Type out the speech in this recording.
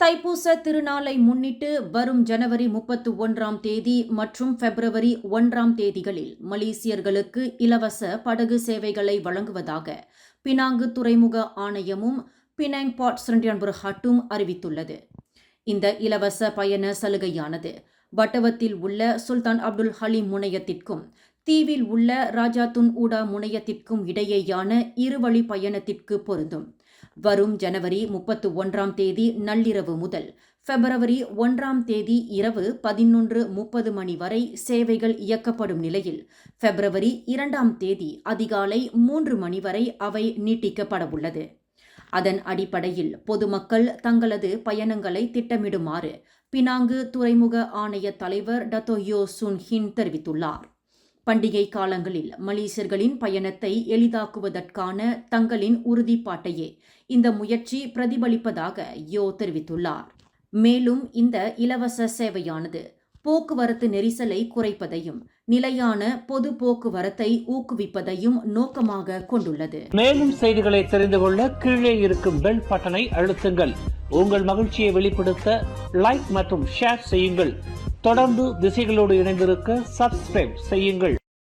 தைப்பூச திருநாளை முன்னிட்டு வரும் ஜனவரி 31ஆம் தேதி மற்றும் பிப்ரவரி 1ஆம் தேதிகளில் மலேசியர்களுக்கு இலவச படகு சேவைகளை வழங்குவதாக பினாங்கு துறைமுக ஆணையமும் பினாங் போர்ட் சென்ட்ரல் பெர்ஹாட்டும் அறிவித்துள்ளது. இந்த இலவச பயண சலுகையானது வட்டவத்தில் உள்ள சுல்தான் அப்துல் ஹலீம் முனையத்திற்கும் தீவில் உள்ள ராஜா துன் ஊடா முனையத்திற்கும் இடையேயான இருவழி பயணத்திற்கு பொருந்தும். வரும் ஜனவரி 31ஆம் தேதி நள்ளிரவு முதல் பிப்ரவரி 1ஆம் தேதி இரவு 11:30 மணி வரை சேவைகள் இயக்கப்படும் நிலையில் பிப்ரவரி 2ஆம் தேதி அதிகாலை 3 மணி வரை அவை நீட்டிக்கப்படவுள்ளது. அதன் அடிப்படையில் பொதுமக்கள் தங்களது பயணங்களை திட்டமிடுமாறு பினாங்கு துறைமுக ஆணைய தலைவர் டத்தோ யோ சுன் ஹின் தெரிவித்துள்ளார். பண்டிகை காலங்களில் மலேசியர்களின் பயணத்தை எளிதாக்குவதற்கான தங்களின் உறுதிப்பாட்டையே இந்த முயற்சி பிரதிபலிப்பதாக யோ தெரிவித்துள்ளார். மேலும் இந்த இலவச சேவையானது போக்குவரத்து நெரிசலை குறைப்பதையும் நிலையான பொது போக்குவரத்தை ஊக்குவிப்பதையும் நோக்கமாக கொண்டுள்ளது. மேலும் செய்திகளை தெரிந்து கொள்ள கீழே இருக்கும் பெல் பட்டனை அழுத்துங்கள். உங்கள் மகிழ்ச்சியை வெளிப்படுத்த லைக் மற்றும் ஷேர் செய்யுங்கள். தொடர்ந்து திசைகளோடு இணைந்திருக்க சப்ஸ்கிரைப் செய்யுங்கள்.